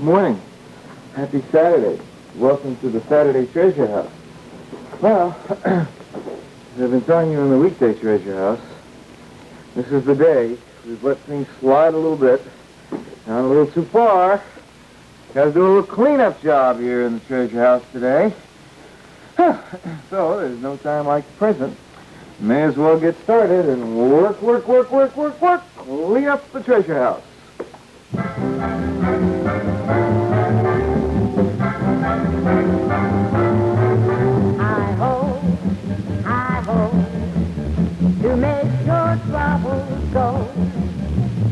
Morning. Happy Saturday. Welcome to the Saturday Treasure House. Well, as I've been telling you in the weekday Treasure House, this is the day we've let things slide a little bit, not a little too far. Got to do a little cleanup job here in the Treasure House today. So there's no time like the present. May as well get started and work, clean up the Treasure House. To make your troubles go,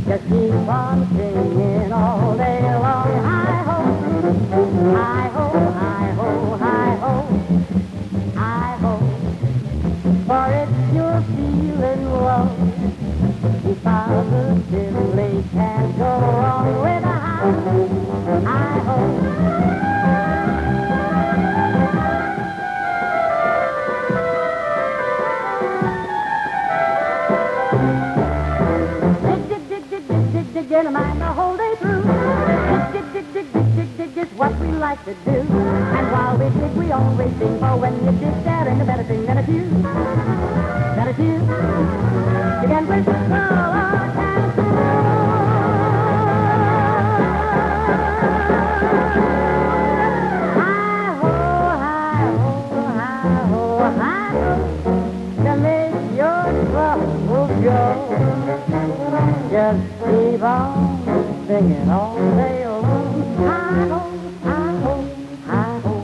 just keep on singing all day long. Hi-ho, hi-ho, hi-ho, hi-ho, hi-ho. For if you're feeling low, you positively can't go wrong with a hi-ho. Get a mind the whole day through. Dig is what we like to do. And while we dig, we always sing. For when you dig, there ain't a better thing than a tune. Than a tune. You can whistle or dance. Hi-ho, hi-ho, hi-ho, hi-ho. To make your troubles go. Just keep on singing all day long. Hi-ho, hi-ho, hi-ho,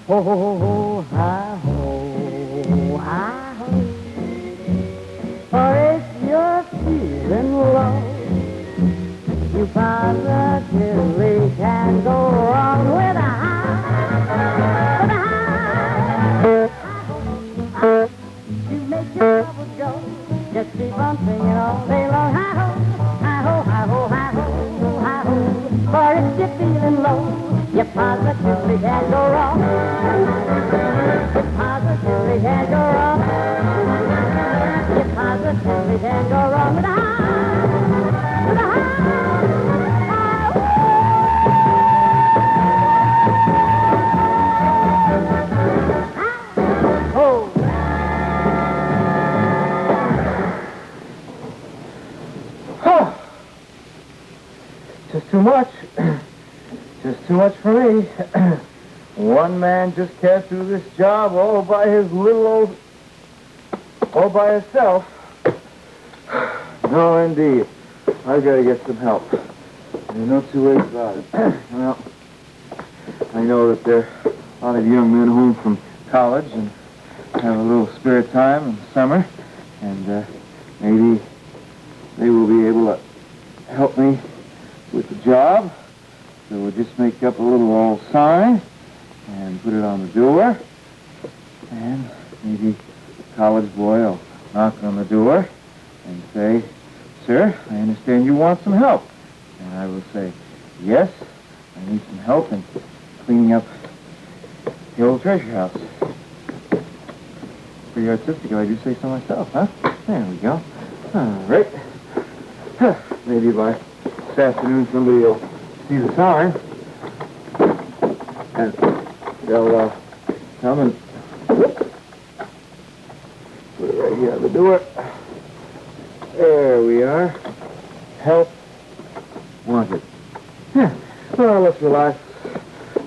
ho-ho-ho-ho, hi-ho, hi-ho. For if you're feeling low, you positively can't go wrong with a high, hi-ho. To make your troubles go, just keep on singing all day long. Hi-ho. For if you're feeling low, you positively can't go wrong. You positively can't go wrong. You positively can't go wrong with a high, with a high. Just too much. Just too much for me. One man just can't do this job all by his all by himself. No, indeed. I've got to get some help. There's no two ways about it. Well, I know that there are a lot of young men home from college and have a little spare time in the summer, and maybe they will be able to help me with the job. So we'll just make up a little old sign and put it on the door, and maybe the college boy will knock on the door and say, "Sir, I understand you want some help." And I will say, "Yes, I need some help in cleaning up the old treasure house." Pretty artistic if I do say so myself, huh? There we go. All right. Maybe by this afternoon somebody will see the sign and they'll come and put it right here on the door. There we are. Help wanted. Yeah. Well, let's relax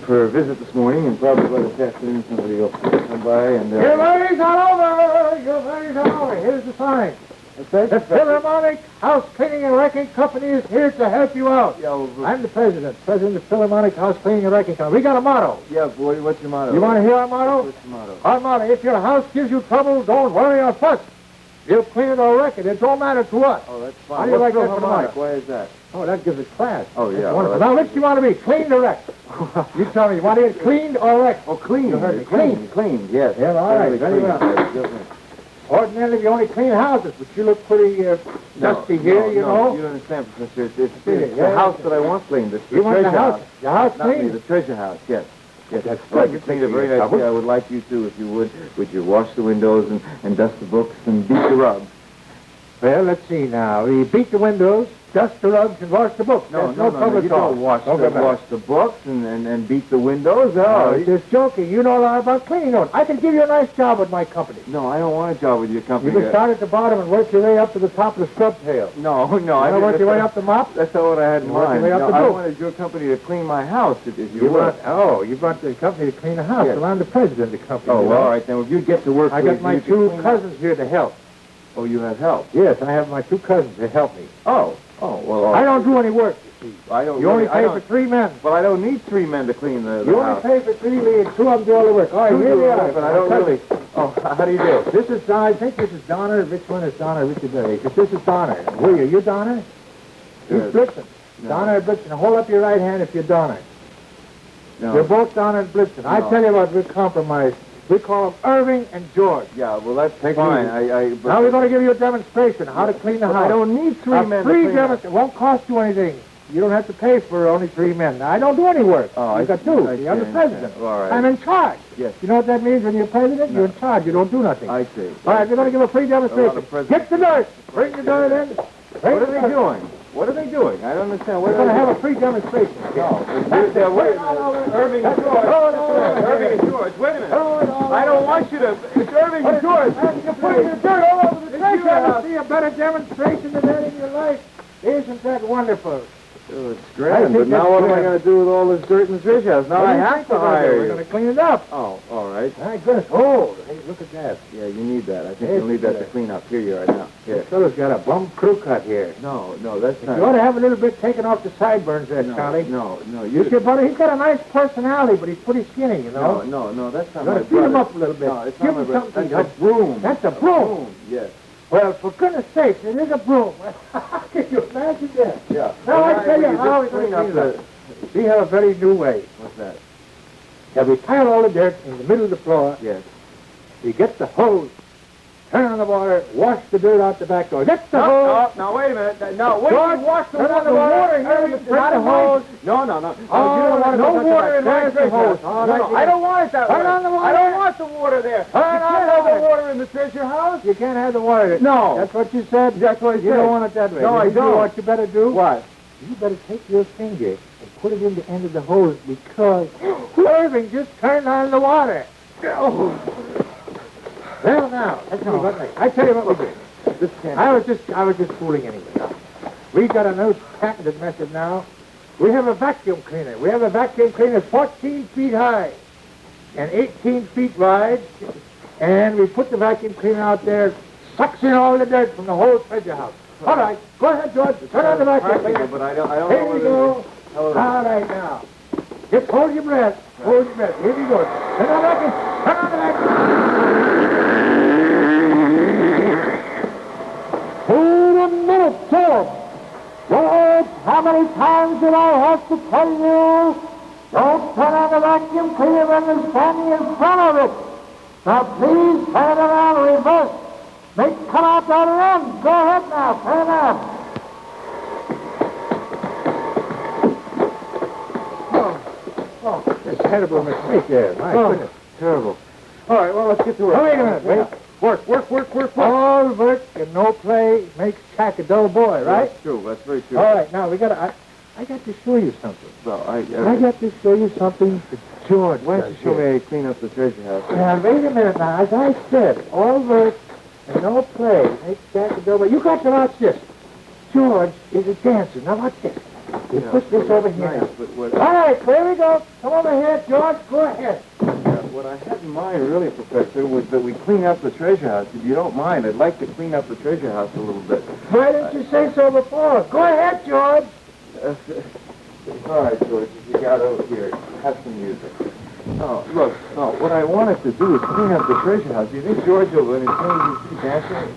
for a visit this morning, and probably by this afternoon somebody will come by and... Your money's all over! Your money's all over! Here's the sign. The Philharmonic House Cleaning and Wrecking Company is here to help you out. Yeah, well, I'm the president of the Philharmonic House Cleaning and Wrecking Company. We got a motto. yeah, boy, what's your motto? You want to hear our motto? What's your motto? Our motto, if your house gives you trouble, don't worry or fuss. You'll clean it or wreck it. It don't matter to us. Oh, that's fine. How do you like that for the Philharmonic? motto? Why is that? Oh, that gives it class. Oh, yeah. That's well, wonderful. Now, which do you want to be, cleaned or wrecked? You tell me, you want to get cleaned or wrecked? Oh, clean. You heard me. Clean, yes. Yeah, all right, very well. Ordinarily, you only clean houses, but you look pretty dusty here, you know. You don't understand, Professor. It's Yeah. the house that I want cleaned. The You want the treasure house? Your house Not me, clean? the treasure house, yes. Yes, That's I'd like good. to clean it very nicely. I would like you to, if you would. Would you wash the windows and dust the books and beat the rugs? Well, let's see now. We beat the windows, dust the rugs, and wash the books. No, There's no trouble you at all. don't wash Okay, the books and beat the windows. No, Oh, you're just joking. You know a lot about cleaning. Don't you? I can give you a nice job with my company. no, I don't want a job with your company. You can start at the bottom and work your way up to the top of the scrub tail. No, I You want to work your way up the mop? That's not what I had in Work your mind. way up No, the I roof. wanted your company to clean my house, if you You would. brought the company to clean the house. Yes. Well, I'm the president of the company. Oh, you well, know. all right, then. If you get to work, I please, got my you can two clean up. cousins here to help. Oh, you have help. Yes, I have my two cousins to help me. Oh, well. I don't do any work, you see. I don't. You only really- I pay don't- for 3 men. Well, I don't need 3 men to clean the You only house. pay for 3 leads. 2 of them do all the work. All right, Two here do they it, are. but I don't My really. cousins. Oh, how do you do? This is, I think this is Donner. Which one is Donner? Which is this is Donner. Who are you? You Donner? He's Yes. Blitzen. No. Donner Blitzen. Hold up your right hand if you're Donner. No. You're both Donner and Blitzen. I No. tell you what, we compromise. We call them Irving and George. Yeah, well, that's Take it fine. easy. But Now we're going to give you a demonstration how to clean the but house. I don't need 3 men to Free clean demonstration. It won't cost you anything. You don't have to pay for only 3 men. I don't do any work. Oh, You've I got 2. I See, I'm the see, I president. understand. All right. I'm in charge. Yes. You know what that means when you're president? No. You're in charge. You don't do nothing. I see. All right, we're going to give a free demonstration. presidents- Get the dirt. Bring the dirt in. What are they doing? What are they doing? I don't understand. What We're are going to they have a doing? free demonstration. No. That's it. Wait a minute. Irving and George. Throw it all over Irving here. and George. Wait a minute. Throw it all I don't over. want you to. It's Irving and George. You're putting the dirt all over the It's treasure your house. house. See a better demonstration than that in your life? Isn't that wonderful? Oh, it's I grand, think but now that's what am I grand. going to do with all this dirt in the treasure house? Now What do I you have think to we're gonna do? hire We're you. going to clean it up. Oh, all right. My goodness. Oh, hey, look at that. Yeah, you need that. I think Yes, you'll need that yes. to clean up. Here you are now. Here. This fellow's got a bum crew cut here. No, that's not. You ought to have a little bit taken off the sideburns there, Charlie. No, You see, buddy, he's got a nice personality, but he's pretty skinny, you know. No, that's not You my gotta beat him brother. up a little bit. No, it's Give not my him brother. something That's to a broom. That's a broom. Yes. Well, for goodness sakes, it is a broom. Can you imagine that? Yeah. Now, I tell you Will how just we're clean going up to clean it up. We have a very new way. What's that? Now, we pile all the dirt in the middle of the floor. Yes. We get the hose, turn on the water, wash the dirt out the back door. Get the hose. No, wait a minute. No, what George, do you wash the turn on water? the water here? here, Not turn a the hose. hose. No. Oh, you don't no want no water in my There's the treasure hose. house. All No, right, I don't want it that Turn way. on the water. I don't want the water there. Turn you on can't the have the water. water in the treasure house. You can't have the water. No. That's what you said? That's what I You said. don't want it that way. No, I You know don't. what you better do? What? You better take your finger and put it in the end of the hose because Irving just turned on the water. Oh. Well, now, let's see what next. I tell you what we do. This can't. I was just fooling anyway. We got a new patented method now. We have a vacuum cleaner. We have a vacuum cleaner 14 feet high and 18 feet wide, and we put the vacuum cleaner out there, sucks in all the dirt from the whole treasure house. All right, go ahead, George. Turn on the vacuum cleaner. But I don't know Here we whether go. All right, now. Just hold your breath. Hold your breath. Here we go. Turn on the vacuum. Turn on the vacuum. Wait a minute, George. George, how many times did I have to tell you? Don't turn on the vacuum cleaner when you're standing in front of it. Now, please turn it around reverse. Make it come out the other end. Go ahead now. Turn it on. Oh, a terrible mistake there. My goodness. Terrible. All right, well, let's get to work. Oh, wait a minute. Wait. Work. All work and no play makes Jack a dull boy, right? That's true. That's very true. All right, now we got I got to show you something. Well, I got to show you something that George why don't does you show here. me how you clean up the treasure house? Now, wait a minute now. As I said, all work and no play makes Jack a dull boy. You got to watch this. George is a dancer. Now watch this. You put this over here. Nice, but what? All right, there we go. Come over here, George. Go ahead. What I had in mind, really, Professor, was that we clean up the treasure house. If you don't mind, I'd like to clean up the treasure house a little bit. Why didn't you say so before? Go ahead, George. All right, George, if you got over here, have some music. Oh, look, what I wanted to do is clean up the treasure house. Do you think George will entertain these dancing?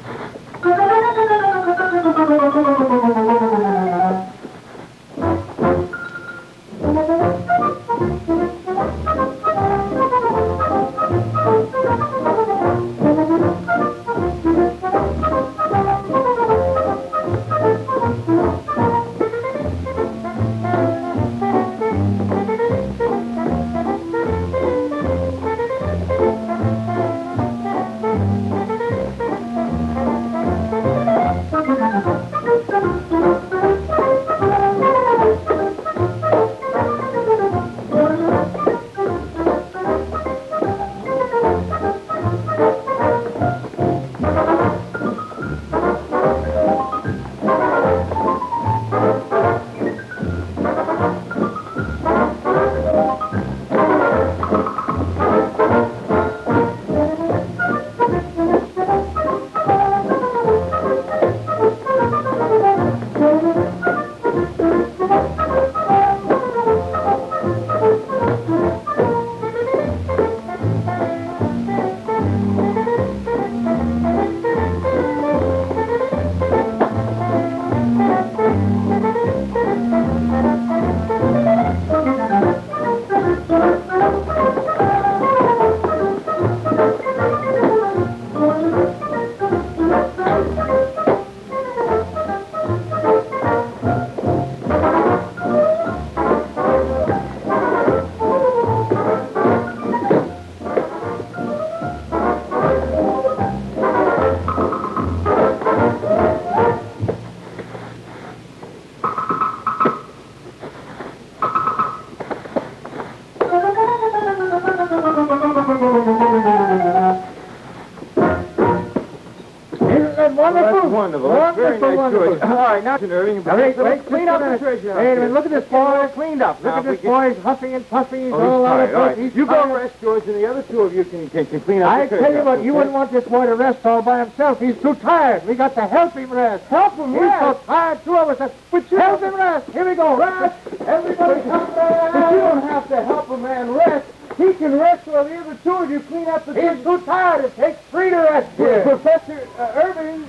Wonderful. That's very nice, George. All right, now, Irving, clean up the treasure house. Wait a minute, look at this boy. Cleaned up. Look at this boy. He's huffing and puffing. He's all out of breath. You go rest, George, and the other two of you can clean up the treasure house. I tell you what, you wouldn't want this boy to rest all by himself. He's too tired. We got to help him rest. Help him rest? He's so tired, two of us. But you help him rest. Here we go. Rest. Everybody come rest. But you don't have to help a man rest. He can rest while the other two of you clean up the... He's too tired. It takes three to rest. Yeah. Professor Irving,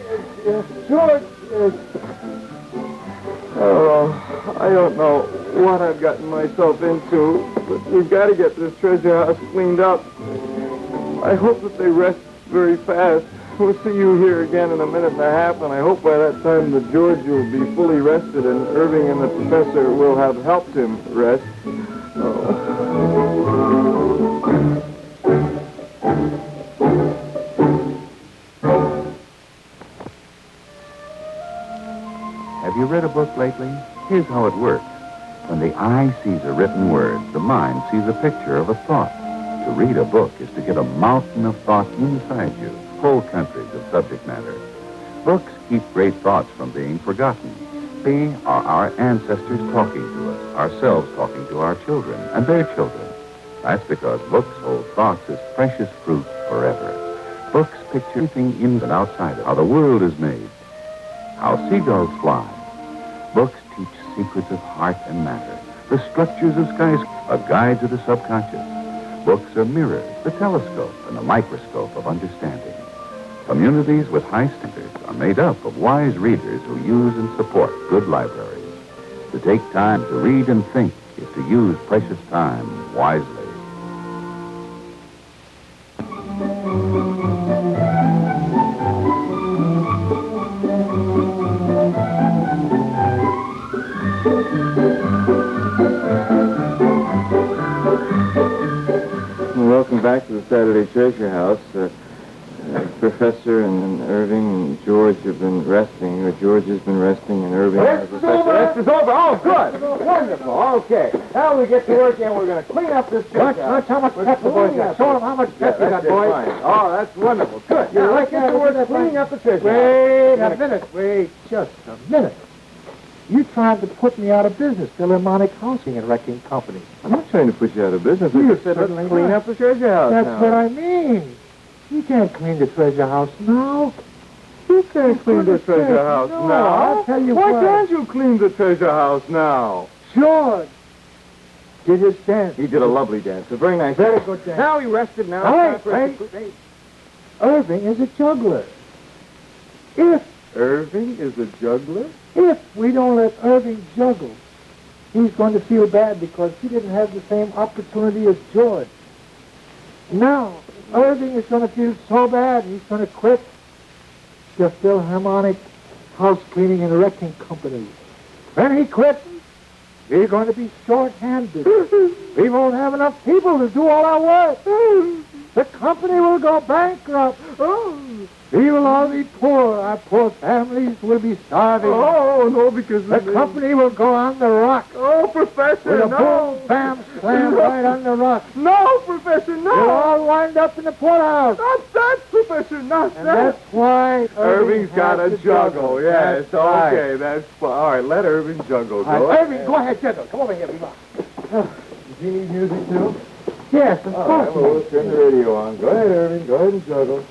George... Oh, I don't know what I've gotten myself into, but we've got to get this treasure house cleaned up. I hope that they rest very fast. We'll see you here again in a minute and a half, and I hope by that time that George will be fully rested and Irving and the professor will have helped him rest. Have you read a book lately? Here's how it works. When the eye sees a written word, the mind sees a picture of a thought. To read a book is to get a mountain of thought inside you, whole countries of subject matter. Books keep great thoughts from being forgotten. They are our ancestors talking to us, ourselves talking to our children and their children. That's because books hold thoughts as precious fruit forever. Books picture everything in and outside of how the world is made, how seagulls fly. Books teach secrets of heart and matter, the structures of skies, a guide to the subconscious. Books are mirrors, the telescope, and the microscope of understanding. Communities with high standards are made up of wise readers who use and support good libraries. To take time to read and think is to use precious time wisely. Welcome back to the Saturday Treasure House. Professor and Irving and George have been resting, or George has been resting, and Irving... Rest is over! Rest is over! Oh, good! Wonderful! Okay. Now we get to work, and we're going to clean up this treasure house. Watch how much pep the boys got. Show them how much pep you got, boys. Oh, that's wonderful. Good. Now, let's get to work cleaning up the treasure house. Wait a minute. Wait just a minute. You tried to put me out of business, Philharmonic Housing and Wrecking Company. I'm not trying to put you out of business. I You just said let's certainly clean not. up the treasure house That's now. what I mean. You can't clean the treasure house now. You can't clean the treasure house No, now. I'll tell you Why why. can't you clean the treasure house now? George did his dance. He did a lovely dance, a very nice Very dance. good dance. Now he rested, now All it's right, time for us wait. Irving is a juggler. Irving is a juggler? If we don't let Irving juggle, he's going to feel bad because he didn't have the same opportunity as George. Now, Irving is going to feel so bad, he's going to quit the Philharmonic House Cleaning and Wrecking Company. When he quits, we're going to be short-handed. We won't have enough people to do all our work. The company will go bankrupt. We will all be poor. Our poor families will be starving. Oh, no, because The company will go on the rocks. Oh, Professor, With a no. boom, bam, slam right on the rocks. No, Professor, no. You'll all wind up in the poorhouse. Not that, Professor, not And that. that's why Irving's got to to juggle. Yes, That's right. okay, that's fine. All right, let Irving juggle. All Go right, ahead. Irving, go ahead, juggle. Come over here, we must. Does he need music, too? Yes, of All course. right, well, we'll turn the radio on. Go ahead, Irving. Go ahead and juggle.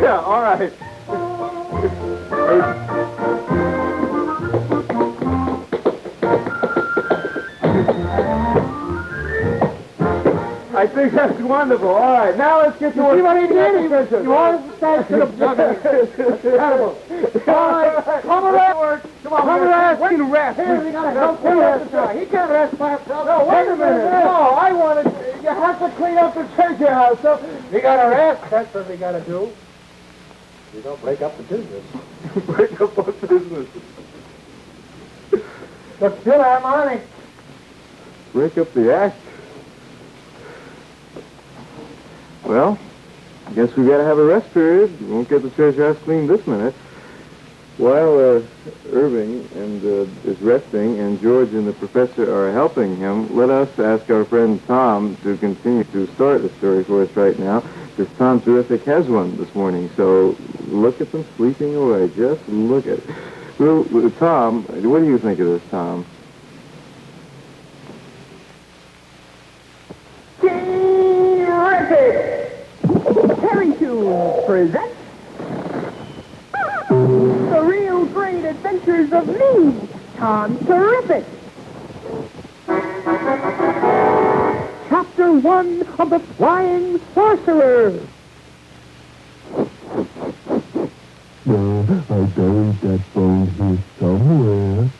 Yeah, all right. I think that's wonderful. All right, now let's get to See what he did? Professor. You always start to the juggling. That's terrible. All right, come around. Come on, come around. Wait to rest. Here, we got to help him rest now. He can't rest by himself. No, wait a minute. No, I want to. You have to clean up the treasure house. So We got to rest. That's what we got to do. We don't break up the business. break up our business. The Philharmonic. Break up the act. Well, I guess we got to have a rest period. We won't get the treasure house cleaned this minute. While Irving is resting and George and the professor are helping him, let us ask our friend Tom to continue to start the story for us right now, because Tom Terrific has one this morning. So look at them sleeping away. Just look at it. Well, Tom, what do you think of this, Tom? Terrific! Terry Tunes presents The Real Great Adventures of Me, Tom Terrific. Chapter 1 of The Flying Sorcerer. I buried that bone here somewhere.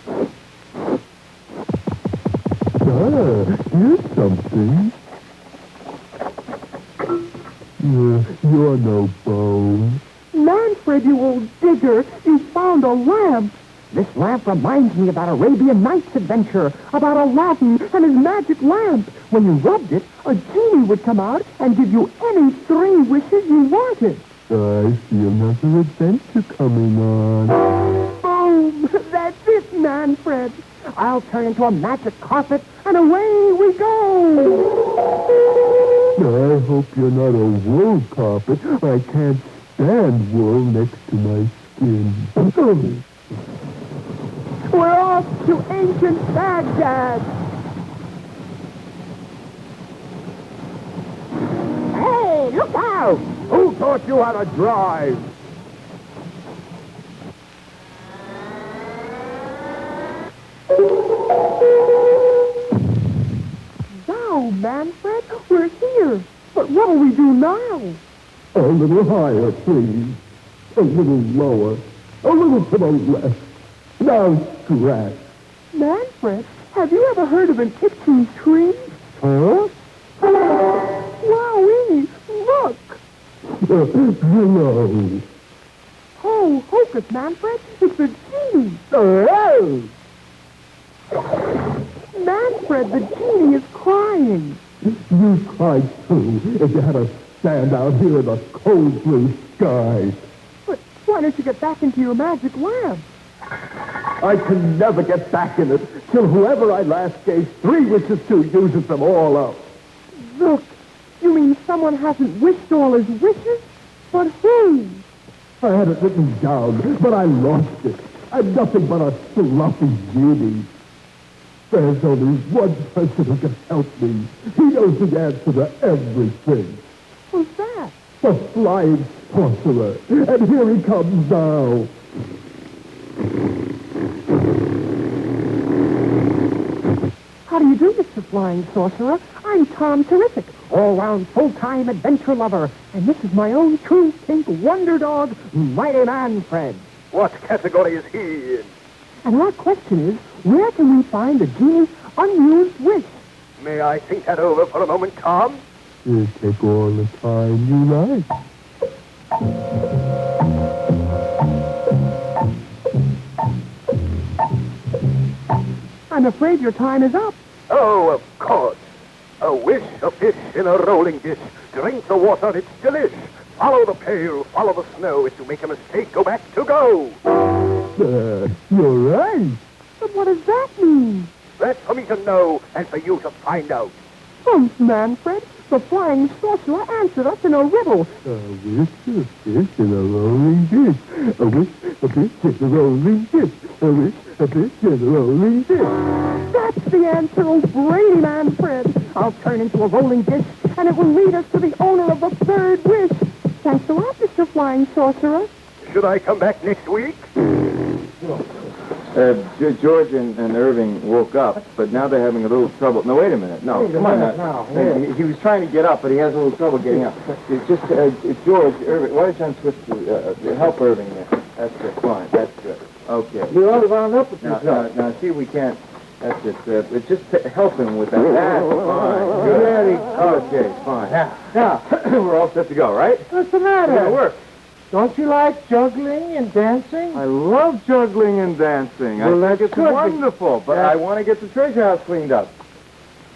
reminds me of that Arabian Nights adventure about Aladdin and his magic lamp. When you rubbed it, a genie would come out and give you any 3 wishes you wanted. I see another adventure coming on. Boom! That's it, Manfred. I'll turn into a magic carpet, and away we go. I hope you're not a wool carpet. I can't stand wool next to my skin. We're off to ancient Baghdad. Hey, look out! Who taught you how to drive? Now, Manfred, we're here. But what'll we do now? A little higher, please. A little lower. A little to the left. Now scratch. Manfred, have you ever heard of an itching tree? Huh? Wowee! Look! Hello. Oh, hocus, Manfred. It's the genie. Oh! Manfred, the genie is crying. You cried too if you had to stand out here in the cold blue sky. But why don't you get back into your magic lamp? I can never get back in it till whoever I last gave 3 wishes to uses them all up. Look, you mean someone hasn't wished all his wishes? But who? I had it written down, but I lost it. I'm nothing but a sloppy genie. There's only one person who can help me. He knows the answer to everything. Who's that? The flying sorcerer. And here he comes now. How do you do, Mr. Flying Sorcerer? I'm Tom Terrific, all-round full-time adventure lover. And this is my own true pink wonder dog, Mighty Manfred. What category is he in? And our question is, where can we find the genie's unused wish? May I think that over for a moment, Tom? You take all the time you like. I'm afraid your time is up. Oh, of course. A wish, a fish in a rolling dish. Drink the water, it's delish. Follow the pail, follow the snow. If you make a mistake, go back to go. You're right. But what does that mean? That's for me to know and for you to find out. Humph, Manfred. The Flying Sorcerer answered us in a riddle. A wish, a fish in a rolling dish. A wish, a fish in a rolling dish. A wish, a fish in a rolling dish. That's the answer, oh Brady Manfred. I'll turn into a rolling dish, and it will lead us to the owner of the 3rd wish. Thanks a lot, Mr. Flying Sorcerer. Should I come back next week? George and Irving woke up, but now they're having a little trouble. No, wait a minute. No, come on now. He was trying to get up, but he has a little trouble getting up. It's just, George, Irving, why don't you untwist help Irving there? That's good. Fine. That's good. Okay. You're all wound up with yourself. Now, see, we can't. That's it. Just help him with that. That's fine. Good. Okay, fine. Now, we're all set to go, right? What's the matter? It's gonna work. Don't you like juggling and dancing? I love juggling and dancing. Well, I think that's it's good. wonderful, but I want to get the treasure house cleaned up.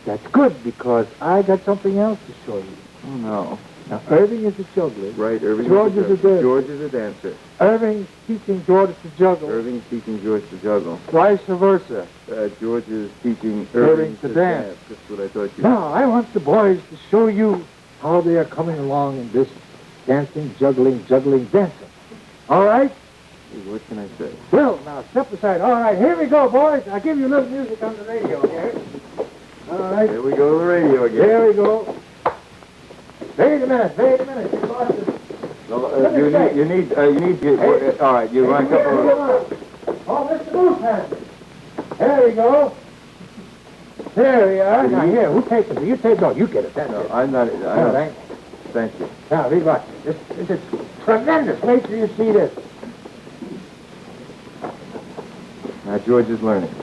That's good, because I got something else to show you. Oh, no. Now, Irving is a juggler. Right, Irving George is a dancer. George is a dancer. Irving's teaching George to juggle. Irving's teaching George to juggle. Vice versa. George is teaching Irving to dance. That's what I thought you Now, I want the boys to show you how they are coming along in this dancing, juggling, dancing. All right? What can I say? Well, now, step aside. All right, here we go, boys. I'll give you a little music on the radio, okay? All right. Here we go to the radio again. Here we go. Wait a minute. You lost it. You need. All right, you want a couple of... Oh, Mr. Moose has it. There we go. There we are. Now, here, who takes it? You take it. No, you get it. That's it. I'm not... All right. Thank you. Now, read watch. This is tremendous. Wait till you see this. Now, George is learning.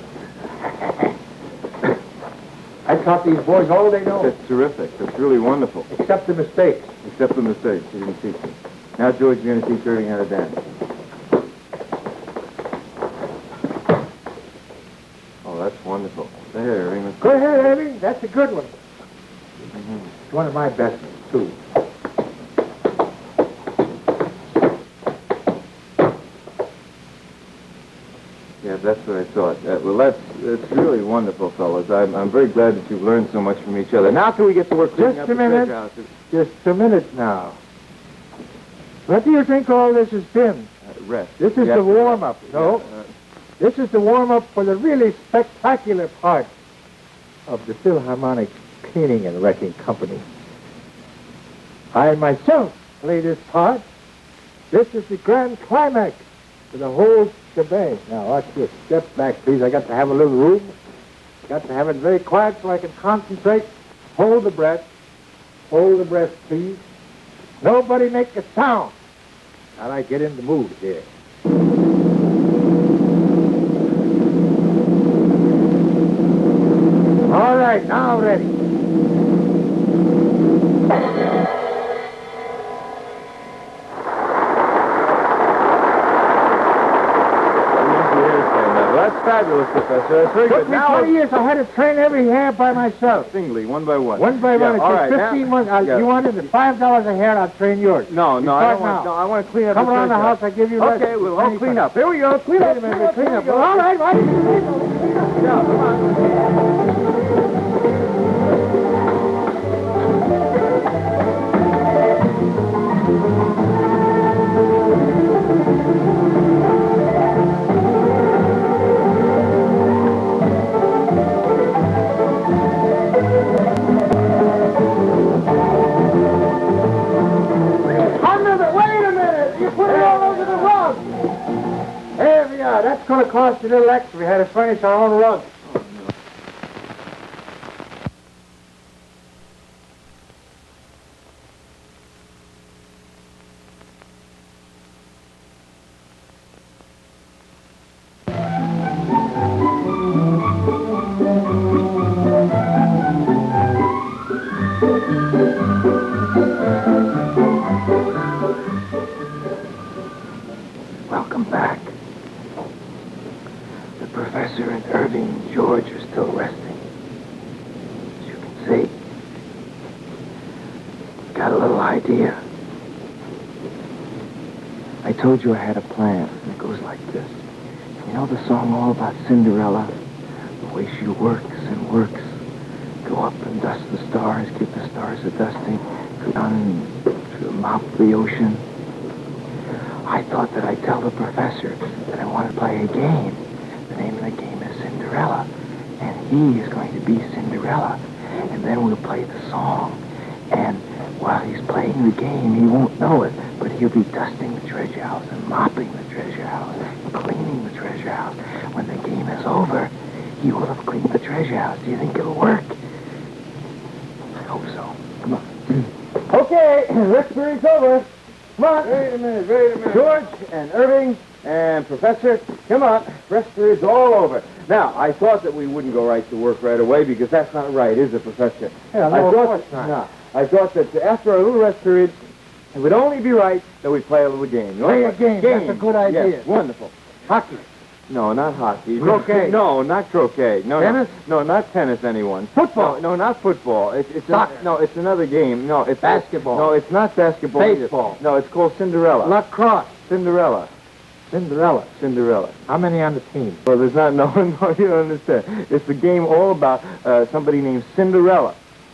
I taught these boys all they know. That's terrific. That's really wonderful. Except the mistakes. Except the mistakes. You didn't teach them. Now, George, you're going to teach Irving how to dance. that's wonderful. There, Irving. Go ahead, Irving. That's a good one. It's one of my best ones, too. Yeah, that's what I thought. Well, that's really wonderful, fellas. I'm very glad that you've learned so much from each other. Now can we get to work cleaning Just up a the minute. treasure houses? Just a minute now. What do you think all this has been? Rest. This is Yes. the warm-up. No, this is the warm-up for the really spectacular part of the Philharmonic Cleaning and Wrecking Company. I myself play this part. This is the grand climax to the whole shebang. Now, watch this. Step back, please. I got to have a little room. Got to have it very quiet so I can concentrate. Hold the breath. Hold the breath, please. Nobody make a sound. Now I get in the mood here. All right, now ready. That's fabulous, Professor. That's very Took good. me Now 20 years. I had to train every hair by myself. singly, one by one. One by one. It all took right. 15 now- months. yeah. You wanted the $5 a hair, I'll train yours. No, You I start don't want. now. No, I want to clean up. Come the around the treasure house, I give you rest. Okay, we'll all clean up. Here we go. Clean Wait up. a minute, clean up. Here we Well, go. all right, why didn't you clean up? Yeah, come on. Wait a minute. You put it all over the rug. There we are. That's going to cost a little extra. We had to furnish our own rug. Welcome back. The professor and Irving and George are still resting. As you can see, got a little idea. I told you I had a plan, and it goes like this. You know the song all about Cinderella? The way she works and works. Go up and dust the stars, give the stars a dusting, go down and mop the ocean. I thought that I'd tell the professor that I want to play a game. The name of the game is Cinderella. And he is going to be Cinderella. And then we'll play the song. And while he's playing the game, he won't know it, but he'll be dusting the treasure house and mopping the treasure house and cleaning the treasure house. When the game is over, he will have cleaned the treasure house. Do you think it'll work? I hope so. Come on. Okay, this period's over. Come on. Wait a minute. George and Irving and Professor, come on. Rest period's all over. Now, I thought that we wouldn't go right to work right away because that's not right, is it, Professor? Yeah, no, I of thought, course not. No, I thought that after a little rest period, it would only be right that we play a little game. You Play know? a game. That's a good idea. Yes, wonderful. Hockey. No, not hockey. Croquet. No, not croquet. No, Tennis? No, not tennis, anyone. Football. No, not football. It's Soccer. no, it's another game. No, it's Basketball. No, it's not basketball. either. Baseball. No, it's called Cinderella. Lacrosse. Cinderella. Cinderella. How many on the team? Well, there's not, no, you don't understand. It's the game all about somebody named Cinderella.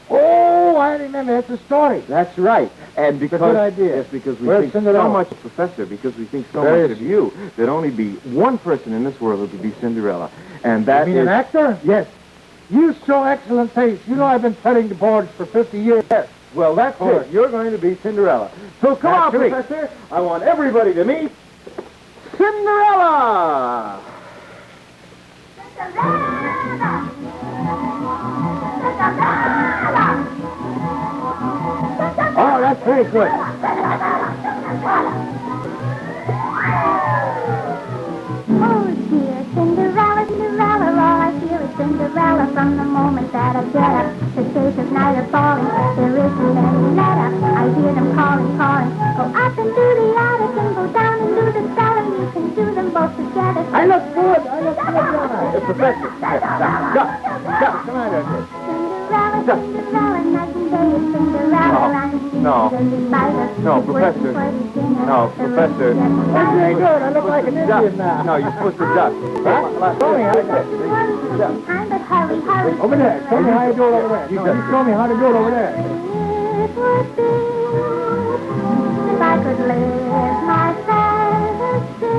Oh, I remember. That's a story. That's right. And because, good idea. Yes, because we Where's think Cinderella? so much, Professor, because we think so Where much is of you, there'd only be one person in this world who could be Cinderella. And that You mean is... an actor? Yes. You show excellent taste. You know I've been studying the boards for 50 years. Yes. Well, that's Of course. it. You're going to be Cinderella. So come on, Naturally. Professor. I want everybody to meet Cinderella. Oh, that's very good. Oh dear, Cinderella, Cinderella, all I feel is Cinderella from the moment that I get up. The shades of night are falling, there isn't any let up. I hear them calling. Go up and do the attic and go down and do the cellar. You can do them both together. I look good, don't I? Professor. Duck. Come on out here. Cinderella, night and day is Cinderella. No, Professor. No, Professor. That's very good. I look like an Indian now. No, you're supposed to duck. Show me how to do it. But hurry, hurry. Over there. Show me how you do it over there. No, you show me how to do it over there. It would be if I could live my fantasy.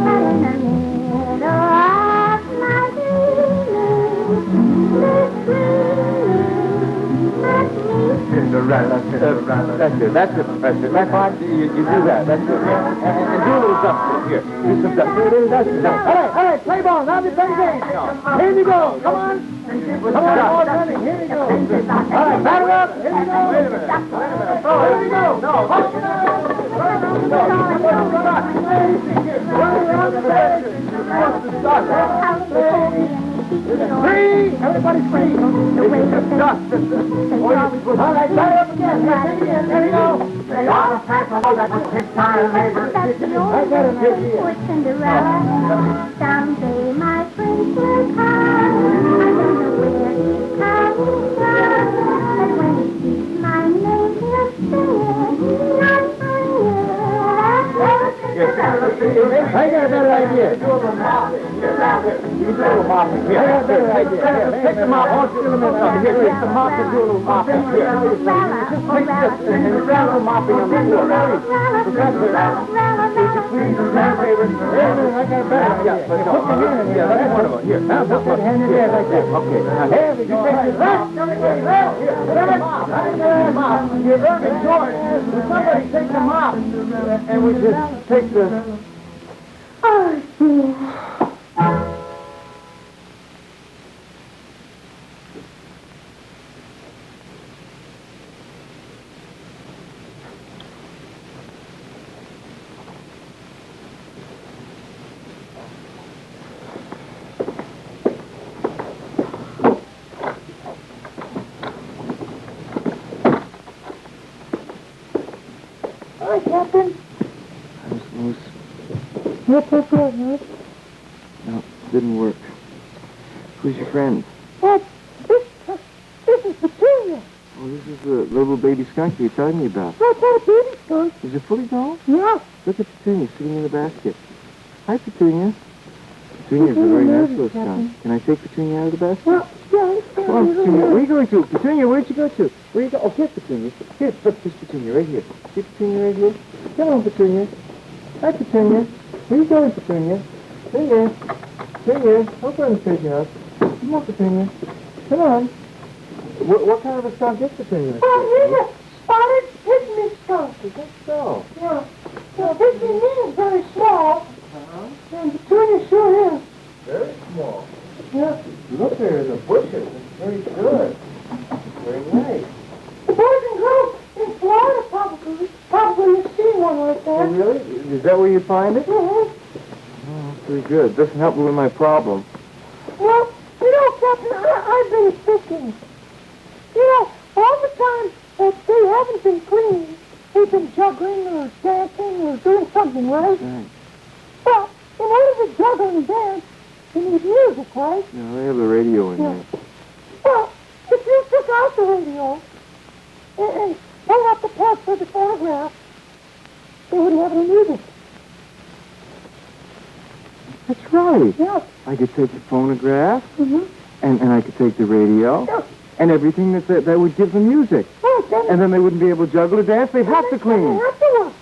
But in the middle of my dreaming, this dreaming must be Cinderella. That's it, Professor. You do that. That's it. And do a little dust. Here, do some dust. Do a little dust. All right, play ball. Now we play games. Here you go. Come on. Come on, all running. Here we go. All right, batter up. Here we go. Wait a minute. Here we go. No. Run around the base. Free. Everybody's free. All right, batter up again. Here we go. They are a festival that would take time, labor. That's the only way for Cinderella. Someday my prince will come. I don't know where he's coming from. But when he sees my name, he'll sing it. Not for I got a better idea. Do a little mopping. You can do a little mopping. I got a better idea. Take the mop. Hold still a minute. Here, take the mop and do a little mopping. Here. Just take this and do a little mopping on the floor. Professor, would you please do me a favor? I got a better idea. Put your hand in here. That's one of them. Here. Now put that hand in there like that. Okay. There we go. Left. Here. Mop. You're Irving George. Will somebody take the mop? And we just take the... Oh, dear. Hi, Captain. How's Lois? What's so good, huh? No, didn't work. Who's your friend? What? This is Petunia. Oh, this is the little baby skunk you were telling me about. What's that, a baby skunk? Is it fully grown? Yeah. Look at Petunia sitting in the basket. Hi, Petunia. Petunia's a very nice little skunk. Can I take Petunia out of the basket? Well, yeah, Come on, Petunia. Where are you going to? Petunia, where'd you go to? Where you go? Oh, here's Petunia. Here, look, here's Petunia right here. See Petunia right here? Come on, Petunia. Hi, Petunia. Where you going, Petunia? Petunia. Petunia. Don't go in the crazy house. Come on, Petunia. Come on. What kind of a skunk is Petunia? Oh, he's a spotted pygmy skunk. Is that so? Yeah. So pygmy means very small. And Petunia sure is. Very small. Yeah. Look there in the bushes. It's very good. Very nice. The boys and girls in Florida probably have seen one like Oh, that. really? Is that where you find it? Mhm. Oh, pretty good. Doesn't help me with my problem. Well, you know, Captain, I've been thinking. You know, all the time that they haven't been clean, they've been juggling or dancing or doing something, right? Right. Well, in order to juggle and dance, you need music, right? No, they have the radio in Yeah. there. Well, if you took out the radio and hung up the part for the phonograph, they wouldn't have any music. That's right. Yeah. I could take the phonograph, Mm-hmm. and I could take the radio, Yeah. and everything that would give them music. Well, then, And then they wouldn't be able to juggle or dance. They'd have to They clean. have to work.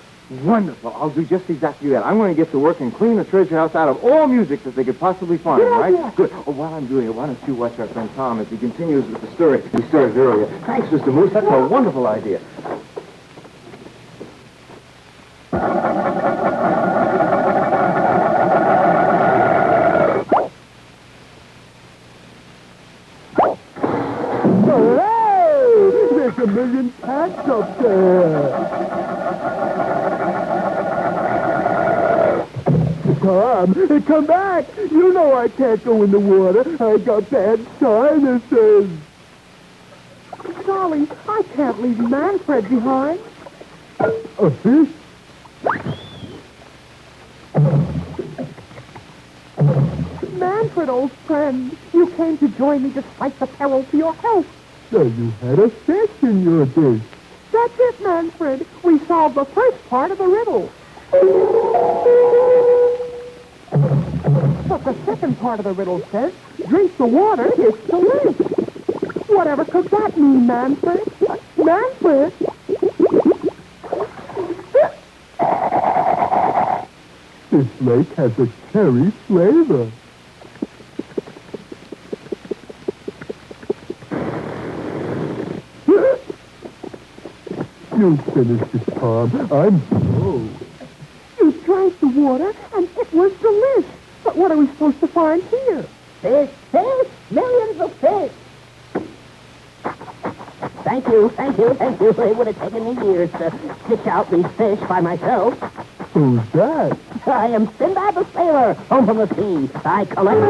Wonderful. I'll do just exactly that. I'm going to get to work and clean the treasure house out of all music that they could possibly find, Good right? idea. Good. Oh, while I'm doing it, why don't you watch our friend Tom as he continues with the story he started earlier. Thanks, Mr. Moose. That's a wonderful idea. Hey! There's a million packs up there. Tom, come back. You know I can't go in the water. I got bad sinuses. Golly, I can't leave Manfred behind. A fish? Manfred, old friend, you came to join me despite the peril to your health. So you had a fish in your dish. That's it, Manfred. We solved the first part of the riddle. But the second part of the riddle says, drink the water, it's to live. Whatever could that mean, Manfred? Manfred? This lake has a cherry flavor. You finished it, Tom. I'm slow. You drank the water, and it was delish. But what are we supposed to find here? Fish, fish, millions of fish. Thank you. It would have taken me years to fish out these fish by myself. Who's that? I am Sinbad the Sailor, home from the sea. I collect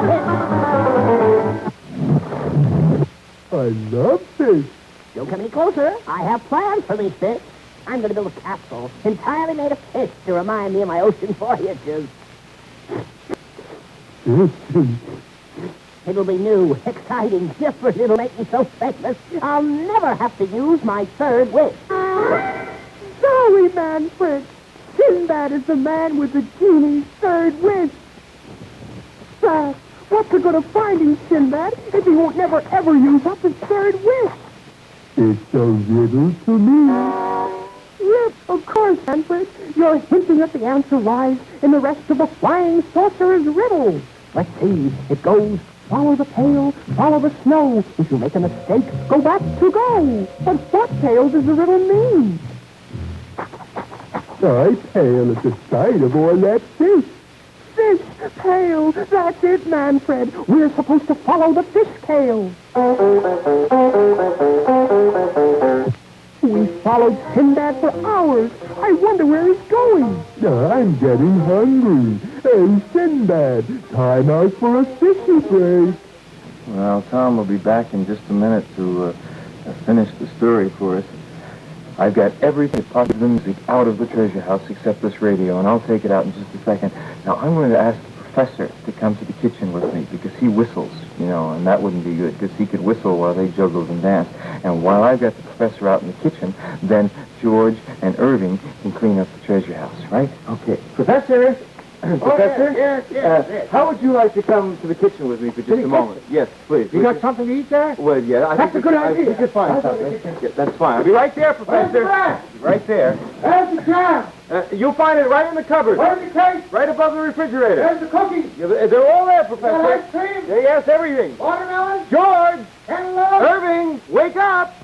fish. I love fish. Don't come any closer. I have plans for these fish. I'm going to build a castle entirely made of fish to remind me of my ocean voyages. It'll be new, exciting, different. It'll make me so famous, I'll never have to use my third wish. Sorry, Manfred. Sinbad is the man with the genie's third wish. But what's the good of finding Sinbad if he won't never ever use up his third wish? It's a riddle to me. Yes, of course, Manfred. You're hinting that the answer lies in the rest of the flying sorcerer's riddle. Let's see. It goes, follow the pail, follow the snow. If you make a mistake, go back to go. But what pail does the riddle mean? I pale at the sight of all that fish. Fish pail. That's it, Manfred. We're supposed to follow the fish pail. We followed Sinbad for hours. I wonder where he's going. I'm getting hungry. Hey, Sinbad, time out for a fishy break. Well, Tom will be back in just a minute to finish the story for us. I've got everything possible music out of the treasure house except this radio, and I'll take it out in just a second. Now, I'm going to ask the professor to come to the kitchen with me because he whistles, and that wouldn't be good because he could whistle while they juggled and danced. And while I've got the professor out in the kitchen, then George and Irving can clean up the treasure house, right? Okay. Professor? Professor? Yes. How would you like to come to the kitchen with me for just a moment? Yes, please. You got something to eat there? Well, yeah. That's a good idea. We could find something. Yeah, that's fine. I'll be right there, Professor. Right there. There's the jam. You'll find it right in the cupboard. Where's the cake? Right above the refrigerator. There's the cookies. Yeah, they're all there, Professor. Ice cream. Yeah, yes, everything. Watermelon. George! Cantaloupe. Irving! Wake up!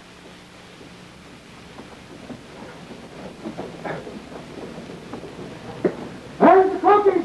There's the cookies.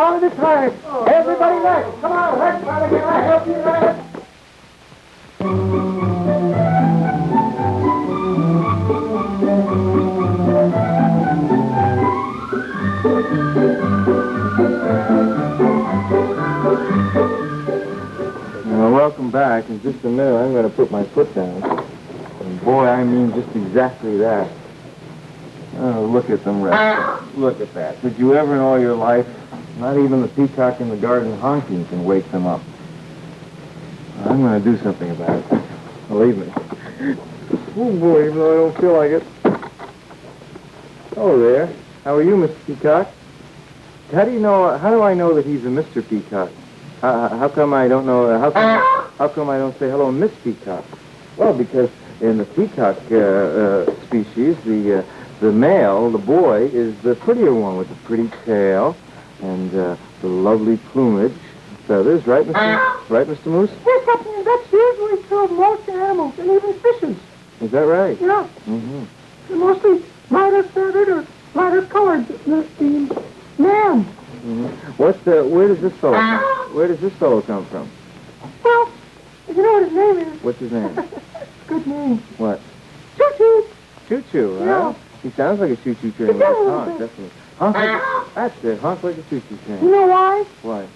down the track. Everybody left. Come on, let's try to get my help you there. Well, welcome back. In just a minute, I'm going to put my foot down. And boy, I mean just exactly that. Oh, look at them wrestle. Look at that. Did you ever in all your life, not even the peacock in the garden honking can wake them up? I'm going to do something about it. Believe me. Oh, boy, even though I don't feel like it. Oh, there. How are you, Mr. Peacock? How do I know that he's a Mr. Peacock? How come I don't know, how come I don't say, hello, Miss Peacock? Well, because in the peacock species, the male, the boy, is the prettier one with the pretty tail and the lovely plumage, feathers, right, Mr. Moose? Yes, Captain, that's usually true of most animals and even fishes. Is that right? Yeah. Mm-hmm. They're mostly lighter feathered or lighter colored. The man. Mm-hmm. Where does this fellow come from? Well, you know what his name is? What's his name? Good name. What? Choo-choo. Choo-choo, huh? Yeah. He sounds like a choo-choo train. He does a little Honk, bit. definitely. Honk like, that's it. Honk like a choo-choo train. You know why? Why?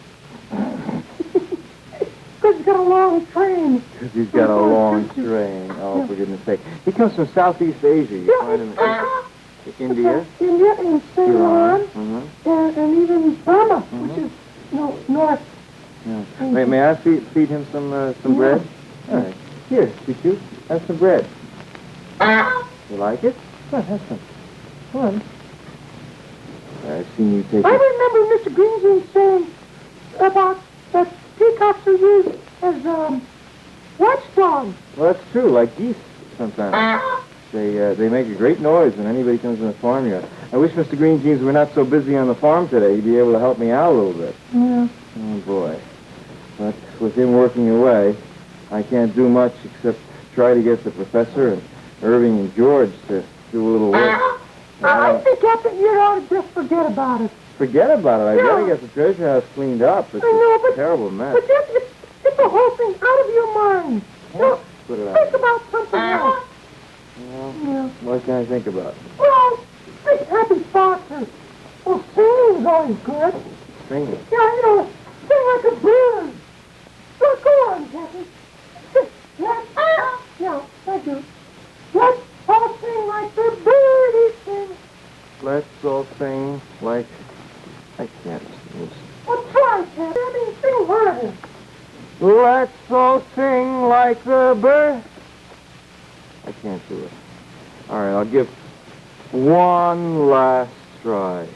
Because he's got a long train. Because he's got a long train. Oh, for goodness sake. He comes from Southeast Asia. You find him in India. India and Ceylon. Mm-hmm. And even Burma, which is north. Yeah. May I feed him some bread? All right. Here, Choo-choo. Have some bread. You like it? Come on, have some. Come on. I've seen you take I it. remember Mr. Greenjean saying about that peacocks are used as watchdogs. Well, that's true. Like geese sometimes. They make a great noise when anybody comes in the farmyard. I wish Mr. Green Jeans were not so busy on the farm today. He'd be able to help me out a little bit. Yeah. Oh, boy. But with him working away, I can't do much except try to get the professor and Irving and George to do a little work. I think, Captain, you ought to just forget about it. Forget about it. I've Yeah. got to get the treasure house cleaned up. It's I know, a but terrible mess. But just get the whole thing out of your mind. Put it Think out. about something else. Well, Yeah. what can I think about? Well, think happy thoughts. Well, singing is always good. Singing. Yeah, sing like a bird. Well, go on, Captain. Yeah, thank you. Let's all sing like the birdies sing. Let's all sing like... I can't. Well, try, Captain. I mean, sing harder. Let's all sing like the bird. I can't do it. All right, I'll give one last try.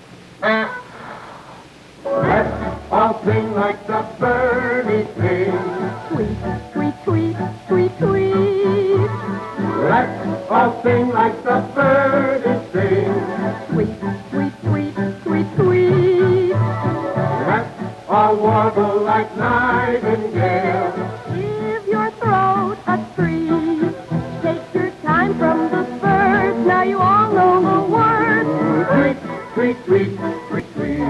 Let's all sing like the birdies sing. Tweet, tweet, tweet, tweet, tweet. Let's all sing like the birdies sing. Tweet, tweet, tweet, tweet, tweet. Let's all warble like nightingales. Give your throat a treat. Take your time from the birds. Now you all know the words. Tweet, tweet, tweet, tweet, tweet.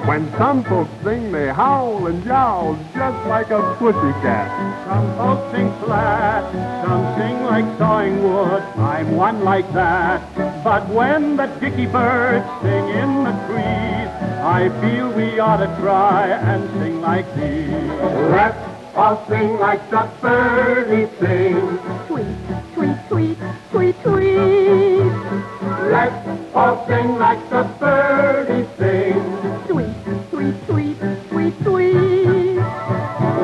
When some folks sing, they howl and yowl just like a pussycat. Some folks sing flat, some sing like sawing wood. I'm one like that. But when the dicky birds sing in the trees, I feel we ought to try and sing like these. Let's all sing like the birdies sing. Tweet, tweet, tweet, tweet, tweet. Let's all sing like the birdies sing. Tweet, tweet, tweet, tweet, tweet.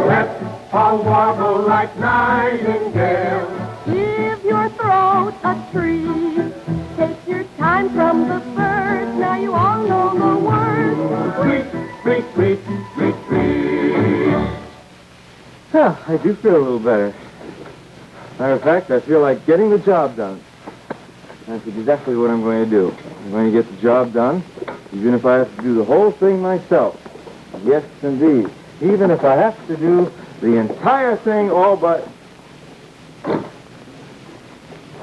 Let's all warble like nightingales. Give your throat a treat. Take your time from the birds. Now you all know the words. Tweet, tweet, tweet, tweet, tweet. Well, I do feel a little better. Matter of fact, I feel like getting the job done. That's exactly what I'm going to do. I'm going to get the job done, even if I have to do the whole thing myself. Yes, indeed. Even if I have to do the entire thing all by...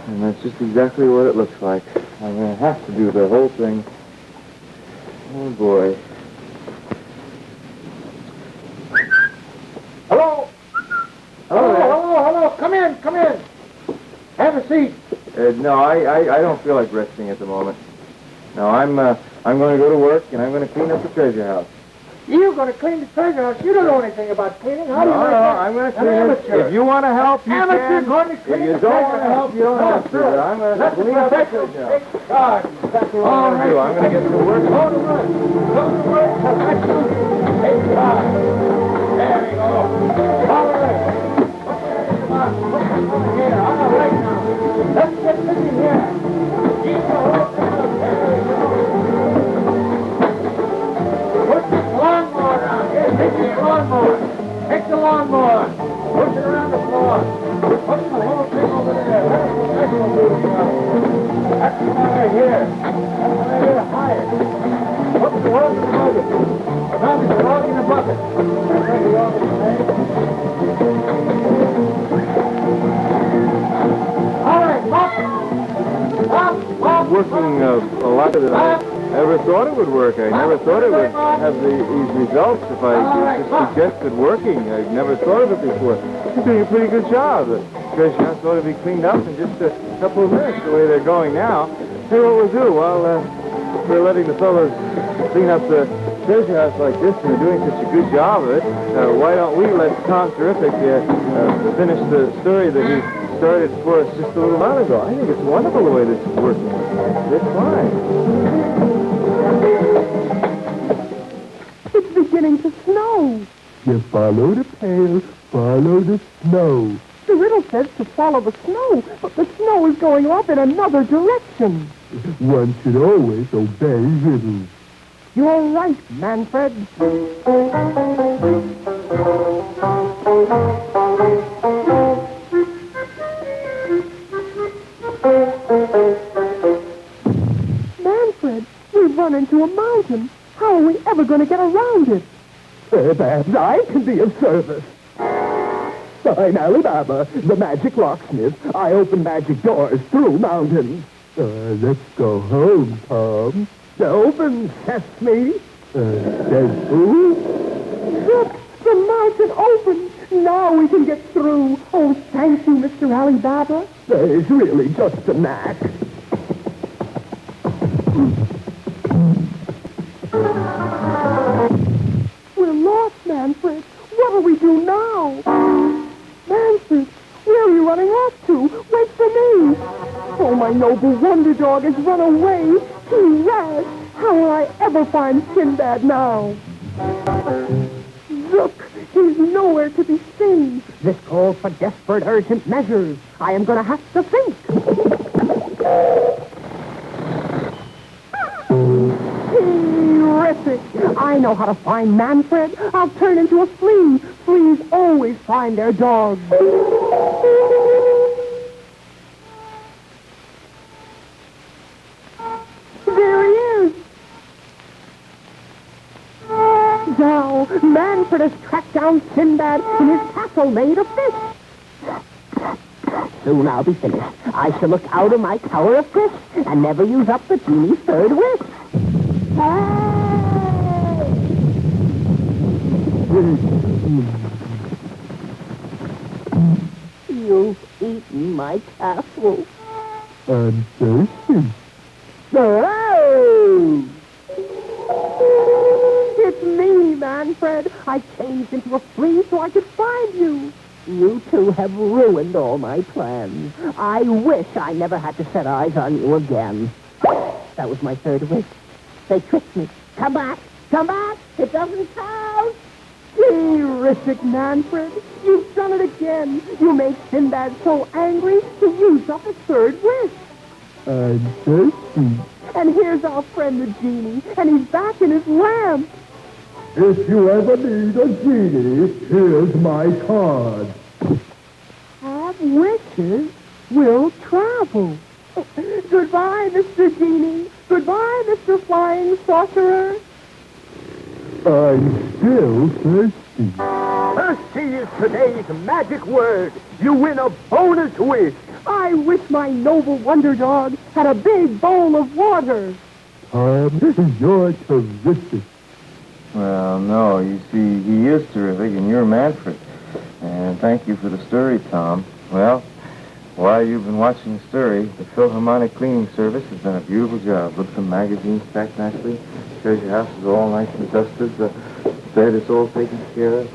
And that's just exactly what it looks like. I'm going to have to do the whole thing. Oh, boy. Come in, come in. Have a seat. No, I don't feel like resting at the moment. No, I'm going to go to work, and I'm going to clean up the treasure house. You're going to clean the treasure house. You don't know anything about cleaning. How do you like that? I'm going to An clean it. amateur. If you want to help, you Amateur can. going to If clean you the don't treasure want to house. help, you don't have to. But I'm going to Let the clean up the professionals treasure house. take charge. That's what I'm going to do. I'm going to get to work. Go to work. Go to work. Professionals take charge. There we go. All right. Come on. Here. All right now. Let's get busy here. Keep the whole thing up. There we go. Put this lawnmower around here. Take this lawnmower. Take the lawnmower. Push it around the floor. Put the whole thing over there. Let a professional do the job. That's the one right here. That's the one here hired. Put the hose in the bucket. Now there's a hose in the bucket. That's right, the hose in the bag. All right, mop. Mop, mop. Working a lot than I ever thought it would work. I never thought it would have these results if I just suggested working. I never thought of it before. You're doing a pretty good job. The treasure house ought to be cleaned up in just a couple of minutes the way they're going now. Hey, what we'll do, while we're letting the fellows clean up the treasure house like this and they're doing such a good job of it, why don't we let Tom Terrific finish the story that he started for us just a little while ago. I think it's wonderful the way this is working. It's fine. It's beginning to snow. You follow the pail, follow the snow. The riddle says to follow the snow, but the snow is going off in another direction. One should always obey riddles. You're right, Manfred. Manfred, we've run into a mountain. How are we ever going to get around it? Perhaps I can be of service. I'm Alibaba, the magic locksmith. I open magic doors through mountains. Let's go home, Tom. Open, sesame. Says who? Look, the mountain opened. Now we can get through. Oh, thank you, Mr. Alibaba. It's really just a knack. We're lost, Manfred. What'll we do now? Manfred, where are you running off to? Wait for me. Oh, my noble wonder dog has run away. He ran. How will I ever find Sinbad now? Look, he's nowhere to be seen. This calls for desperate, urgent measures. I am going to have to think. Terrific. I know how to find Manfred. I'll turn into a flea. Fleas always find their dogs. There he is. Now, Manfred has tracked down Sinbad in his castle made of fish. Soon I'll be finished. I shall look out of my tower of fish and never use up the genie's third wish. You've eaten my castle. I'm thirsty. Oh! It's me, Manfred. I changed into a flea so I could find you. You two have ruined all my plans. I wish I never had to set eyes on you again. That was my third wish. They tricked me. Come back! Come back! It doesn't count! Terrific, Manfred. You've done it again. You made Sinbad so angry he used up his third wish. I'm thirsty. And here's our friend the genie, and he's back in his lamp. If you ever need a genie, here's my card. Have wishes will travel. Goodbye, Mr. Genie. Goodbye, Mr. Flying Sorcerer. I'm still thirsty. Thirsty is today's magic word. You win a bonus wish. I wish my noble wonder dog had a big bowl of water. Tom, you're terrific. Well, no, you see, he is terrific, and you're Manfred. And thank you for the story, Tom. Well, while you've been watching the story, the Philharmonic Cleaning Service has done a beautiful job. Look at the magazines stacked nicely. Treasure house is all nice and dusted. The bed is all taken care of.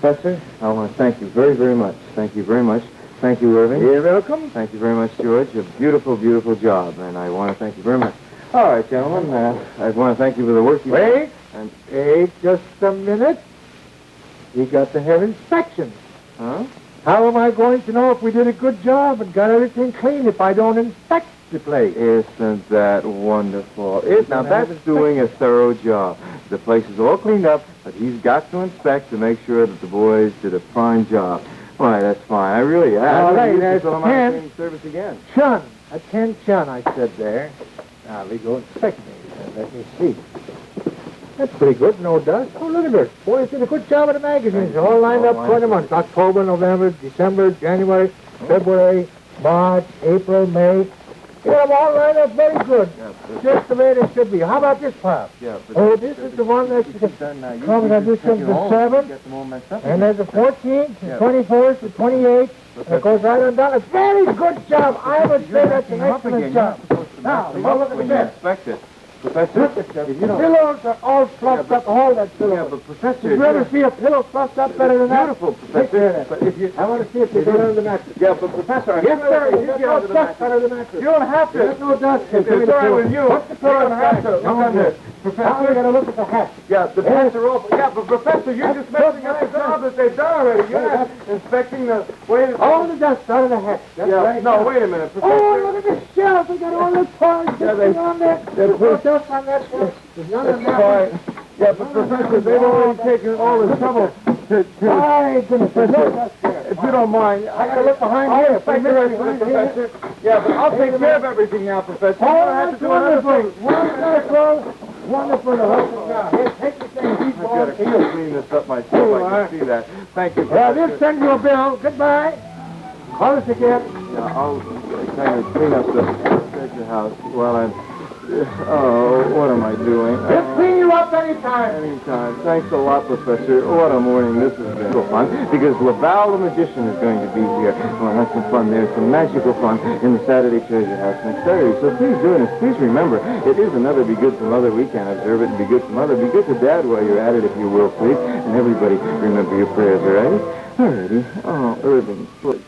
Professor, I want to thank you very, very much. Thank you very much. Thank you, Irving. You're welcome. Thank you very much, George. A beautiful, beautiful job, and I want to thank you very much. All right, gentlemen, I want to thank you for the work you Wait. And Wait just a minute. We got to have inspection. Huh? How am I going to know if we did a good job and got everything clean if I don't inspect the place? Isn't that wonderful? Now, that's inspection. doing a thorough job. The place is all cleaned up, but he's got to inspect to make sure that the boys did a fine job. Why, that's fine. I really... All right, there's my 10. cleaning service again. Chun. Attention, I said there. Now, we go inspect me. Let me see. That's pretty good. No dust. Oh, look at this. Boys did a good job of the magazines. They're all lined up for the months. October, November, December, January, February, March, April, May. You know, them all lined up very good. Just the way they should be. How about this pile? Yeah, but Oh, this is the one that's done now. comes on this one's the 7th. Get them all messed up. And there's the 14th, the Yeah. 24th, the 28th, and it goes right on down. A very good job. I would say that's an excellent job. Now, you look at the when you bed. inspect it. Professor, Look at them. if you don't... Pillows are all fluffed up, all that pillow. Yeah, but Professor... Did you ever see a pillow fluffed up better than that? Beautiful, Professor. But if you... I want to see if they get under the mattress. Yeah, but Professor... Yes, sir. You There's get no under the dust mattress. under the mattress. You don't have to. There's no dust. It's all right with you. Put the pillow You don't have to. back. Look under. Now Professor... we got to look at the hat. Yeah, the pants are off. Yeah, but Professor, you're just messing up the job that they've done already. You're not inspecting the way that... All the dust out of the hat. That's Yeah, right. no, wait a minute, Professor. Oh, look at this shelf. We got all the toys sitting on there. There's no dust on that shelf. There's none on that one. Fine. Yeah, but Professor, they've already taken all the trouble to... My goodness, there's no dust there. If you don't mind, I got to look behind I'll here. inspect the rest of it, Professor. Yeah, but I'll take care of everything now, Professor. You don't have to that's do another wonderful. thing. Wonderful. Wonderful to help us now. Here, take the thing. Keep I've got on to to you. clean this up myself. I can see that. Thank you, Well, Professor. we'll send you a bill. Goodbye. Call us again. Yeah, I'll kind of clean up the treasure house while I'm... Oh, what am I doing? We'll clean you up anytime. Anytime. Thanks a lot, Professor. What a morning this has been. So fun, because Laval the Magician is going to be here. We'll have some fun there, some magical fun in the Saturday Treasure House next Saturday. So please join us. Please remember, it is another Be Good to Mother. We can't observe it and Be Good to Mother. Be good to Dad while you're at it, if you will, please. And everybody, remember your prayers, all right? All righty. Oh, Irving, please.